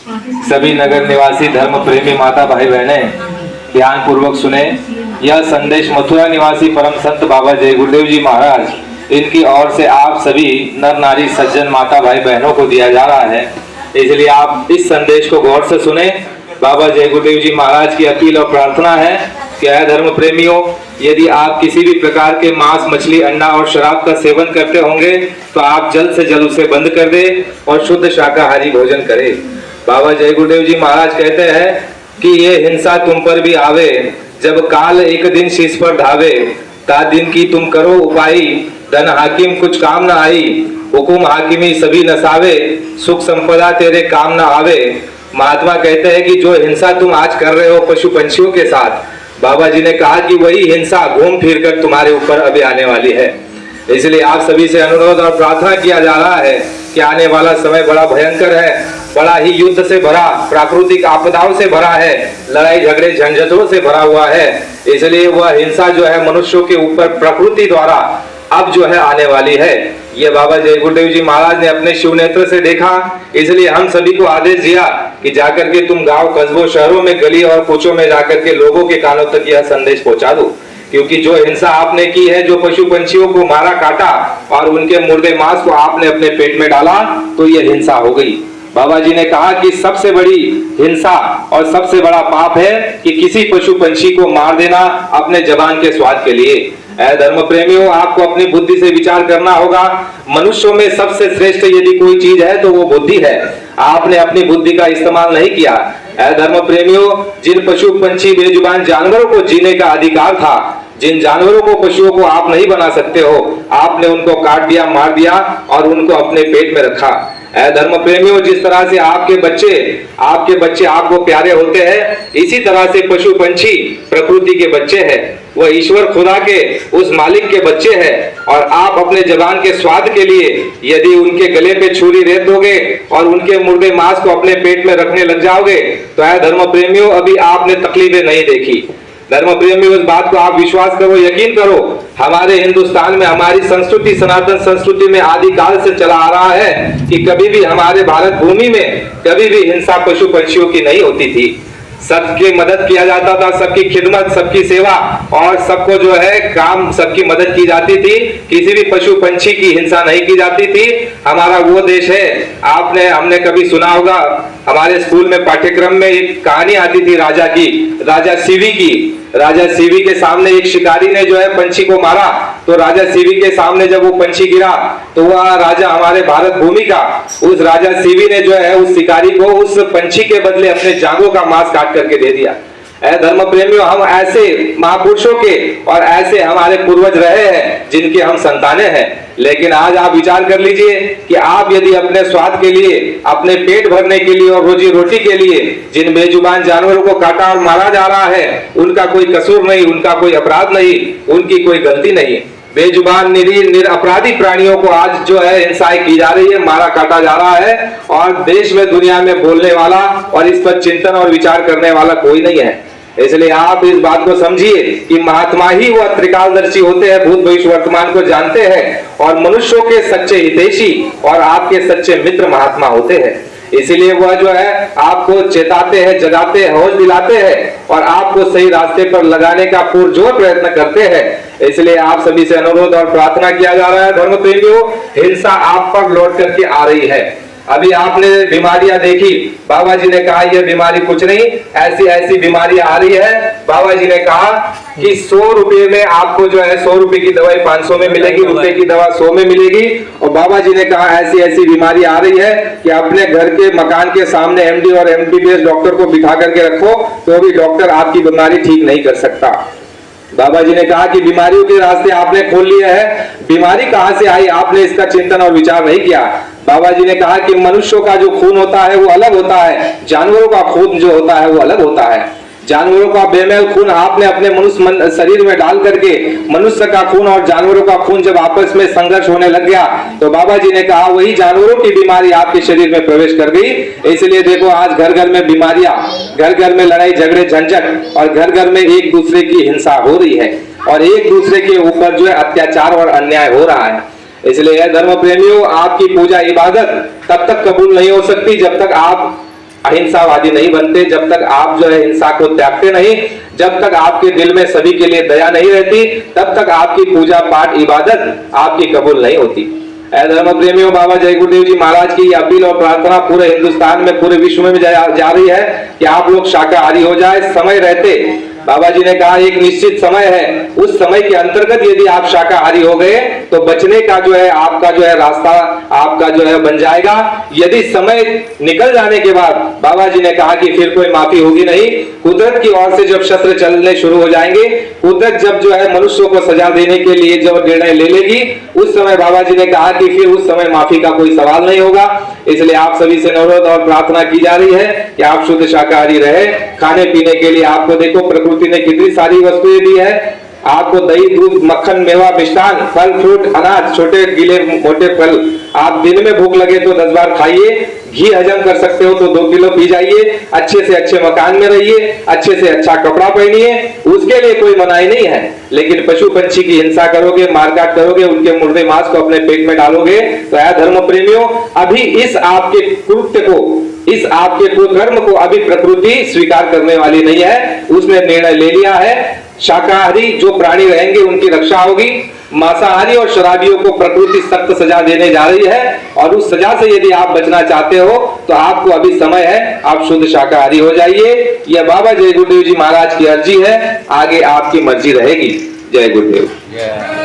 सभी नगर निवासी धर्म प्रेमी माता भाई बहने ध्यान पूर्वक सुने। यह संदेश मथुरा निवासी परम संत बाबा जय गुरुदेव जी महाराज इनकी ओर से आप सभी नर नारी सज्जन माता भाई बहनों को दिया जा रहा है, इसलिए आप इस संदेश को गौर से सुने। बाबा जय गुरुदेव जी महाराज की अपील और प्रार्थना है कि ऐ धर्म प्रेमियों, यदि आप किसी भी प्रकार के मांस, मछली, अंडा और शराब का सेवन करते होंगे तो आप जल्द से जल्द उसे बंद कर दें और शुद्ध शाकाहारी भोजन करें। बाबा जय गुरुदेव जी महाराज कहते हैं कि ये हिंसा तुम पर भी आवे, जब काल एक दिन शीश पर ढावे, ता दिन की तुम करो उपाई, धन हाकिम कुछ काम न आई, हुकुम हाकिमी सभी नसावे, सुख संपदा तेरे काम न आवे। महात्मा कहते हैं कि जो हिंसा तुम आज कर रहे हो पशु पंछियों के साथ, बाबा जी ने कहा कि वही हिंसा घूम फिर कर तुम्हारे ऊपर अभी आने वाली है। इसलिए आप सभी से अनुरोध और प्रार्थना किया जा रहा है कि आने वाला समय बड़ा भयंकर है, बड़ा ही युद्ध से भरा, प्राकृतिक आपदाओं से भरा है, लड़ाई झगड़े झंझटों से भरा हुआ है। इसलिए वह हिंसा जो है मनुष्यों के ऊपर प्रकृति द्वारा अब जो है आने वाली है। ये बाबा जय गुरुदेव जी महाराज ने अपने शिव नेत्र से देखा, इसलिए हम सभी को आदेश दिया कि जाकर के तुम गांव, कस्बों, शहरों में, गली और कूचों में जाकर के लोगों के कानों तक यह संदेश पहुंचा दो, क्योंकि जो हिंसा आपने की है, जो पशु पंछियों को मारा, काटा और उनके मुर्दे मांस को आपने अपने पेट में डाला, तो यह हिंसा हो गई। बाबा जी ने कहा कि सबसे बड़ी हिंसा और सबसे बड़ा पाप है कि किसी पशु पंछी को मार देना अपने जबान के स्वाद के लिए। ऐ धर्म प्रेमियों, आपको अपनी बुद्धि से विचार करना होगा। मनुष्यों में सबसे श्रेष्ठ यदि कोई चीज है तो वो बुद्धि है। आपने अपनी बुद्धि का इस्तेमाल नहीं किया। ऐ धर्म प्रेमियों, जिन पशु पंछी बेजुबान जानवरों को जीने का अधिकार था, जिन जानवरों को, पशुओं को आप नहीं बना सकते हो, आपने उनको काट दिया, मार दिया और उनको अपने पेट में रखा। ऐ धर्म प्रेमियों, जिस तरह से आपके बच्चे आपको प्यारे होते हैं, इसी तरह से पशु पंछी प्रकृति के बच्चे हैं। वह ईश्वर खुदा के उस मालिक के बच्चे हैं और आप अपने जबान के स्वाद के लिए यदि उनके गले पे छुरी रेत दोगे और उनके मुर्दे मांस को अपने पेट में रखने लग जाओगे तो ऐ धर्म प्रेमियों, अभी आपने तकलीफें नहीं देखी। धर्म प्रेमियों, इस बात को आप विश्वास करो, यकीन करो। हमारे हिंदुस्तान में, हमारी संस्कृति, सनातन संस्कृति में आदिकाल से चला आ रहा है कि कभी भी हमारे भारत भूमि में कभी भी हिंसा पशु पंछियों की नहीं होती थी। सबकी मदद किया जाता था, सबकी खिदमत, सबकी सेवा और सबको जो है काम, सबकी मदद की जाती थी। किसी भी पशु पंछी की हिंसा नहीं की जाती थी। हमारा वो देश है। हमने कभी सुना होगा, हमारे स्कूल में पाठ्यक्रम में एक कहानी आती थी राजा की, राजा सीवी की। राजा सीवी के सामने एक शिकारी ने जो है पंछी को मारा, तो राजा सीवी के सामने जब वो पंछी गिरा तो वह राजा, हमारे भारत भूमि का उस राजा सीवी ने जो है उस शिकारी को उस पंछी के बदले अपने जांघों का मांस काट करके दे दिया। ऐ धर्म प्रेमियों, हम ऐसे महापुरुषों के और ऐसे हमारे पूर्वज रहे हैं जिनके हम संतानें हैं। लेकिन आज आप विचार कर लीजिए कि आप यदि अपने स्वाद के लिए, अपने पेट भरने के लिए और रोजी रोटी के लिए जिन बेजुबान जानवरों को काटा और मारा जा रहा है, उनका कोई कसूर नहीं, उनका कोई अपराध नहीं, उनकी कोई गलती नहीं। बेजुबान निरपराधी प्राणियों को आज जो है हिंसाएं की जा रही है, मारा काटा जा रहा है और देश में, दुनिया में बोलने वाला और इस पर चिंतन और विचार करने वाला कोई नहीं है। इसलिए आप इस बात को समझिए कि महात्मा ही वह त्रिकालदर्शी होते हैं, भूत भविष्य वर्तमान को जानते हैं और मनुष्यों के सच्चे हितैषी और आपके सच्चे मित्र महात्मा होते हैं। इसीलिए वह जो है आपको चेताते हैं, जगाते हैं, होश दिलाते हैं और आपको सही रास्ते पर लगाने का पुरजोर प्रयत्न करते हैं। इसलिए आप सभी से अनुरोध और प्रार्थना किया जा रहा है, धर्म प्रेमियों, हिंसा आप पर लौट करके आ रही है। अभी आपने बीमारियां देखी, बाबा जी ने कहा यह बीमारी कुछ नहीं, ऐसी ऐसी बीमारी आ रही है। बाबा जी ने कहा कि 100 रुपए में आपको जो है 100 रुपए की दवाई 500 में मिलेगी, रुपए की दवा 100 में मिलेगी। और बाबा जी ने कहा ऐसी ऐसी बीमारी आ रही है कि अपने घर के मकान के सामने एमडी और एमबीबीएस डॉक्टर को बिठा करके रखो तो भी डॉक्टर आपकी बीमारी ठीक नहीं कर सकता। बाबा जी ने कहा कि बीमारियों के रास्ते आपने खोल लिए हैं, बीमारी कहां से आई आपने इसका चिंतन और विचार नहीं किया। बाबा जी ने कहा कि मनुष्यों का जो खून होता है वो अलग होता है, जानवरों का खून जो होता है वो अलग होता है। जानवरों का बेमेल खून आपने अपने मनुष्य शरीर में डाल करके, मनुष्य का खून और जानवरों का खून जब आपस में संघर्ष होने लग गया तो बाबा जी ने कहा वही जानवरों की बीमारी आपके शरीर में प्रवेश कर गई। इसलिए देखो आज घर घर में बीमारियां, घर घर में लड़ाई झगड़े झंझट और घर घर में एक दूसरे की हिंसा हो रही है और एक दूसरे के ऊपर जो है अत्याचार और अन्याय हो रहा है। इसलिए धर्म प्रेमियों, आपकी पूजा इबादत तब तक कबूल नहीं हो सकती जब तक आप अहिंसावादी नहीं बनते जब तक आप जो है हिंसा को त्यागते नहीं, जब तक आपके दिल में सभी के लिए दया नहीं रहती, तब तक आपकी पूजा पाठ इबादत आपकी कबूल नहीं होती। ऐ धर्म प्रेमियों, बाबा जय गुरुदेव जी महाराज की अपील और प्रार्थना पूरे हिंदुस्तान में, पूरे विश्व में जा रही है कि आप लोग शाकाहारी हो जाए समय रहते। बाबा जी ने कहा एक निश्चित समय है, उस समय के अंतर्गत यदि आप शाकाहारी हो गए तो बचने का जो है आपका जो है रास्ता आपका जो है बन जाएगा। यदि समय निकल जाने के बाद बाबा जी ने कहा कि फिर कोई माफी होगी नहीं। कुदरत की ओर से जब शस्त्र चलने शुरू हो जाएंगे, कुदरत जब जो है मनुष्यों को सजा देने के लिए जब निर्णय ले लेगी, उस समय बाबा जी ने कहा कि फिर उस समय माफी का कोई सवाल नहीं होगा। इसलिए आप सभी से अनुरोध और प्रार्थना की जा रही है कि आप शुद्ध शाकाहारी रहे। खाने पीने के लिए आपको देखो प्रकृति ने कितनी सारी वस्तुएं दी है। आपको दही, दूध, मक्खन, मेवा, मिष्ठान, फल, फ्रूट, अनाज, छोटे गीले मोटे फल, आप दिन में भूख लगे तो 10 बार खाइए। घी हजम कर सकते हो तो 2 किलो पी जाइए। अच्छे से अच्छे मकान में रहिए, अच्छे से अच्छा कपड़ा पहनिए, उसके लिए कोई मनाही नहीं है। लेकिन पशु पंछी की हिंसा करोगे, मारकाट करोगे, उनके मुर्दे मांस को अपने पेट में डालोगे, तो ऐ धर्म प्रेमियों, अभी इस आपके कृत्य को, इस आपके कुकर्म को अभी प्रकृति स्वीकार करने वाली नहीं है। उसने निर्णय ले लिया है शाकाहारी जो प्राणी रहेंगे उनकी रक्षा होगी। मांसाहारी और शराबियों को प्रकृति सख्त सजा देने जा रही है, और उस सजा से यदि आप बचना चाहते हो तो आपको अभी समय है, आप शुद्ध शाकाहारी हो जाइए। यह बाबा जय गुरुदेव जी महाराज की अर्जी है, आगे आपकी मर्जी रहेगी। जय गुरुदेव।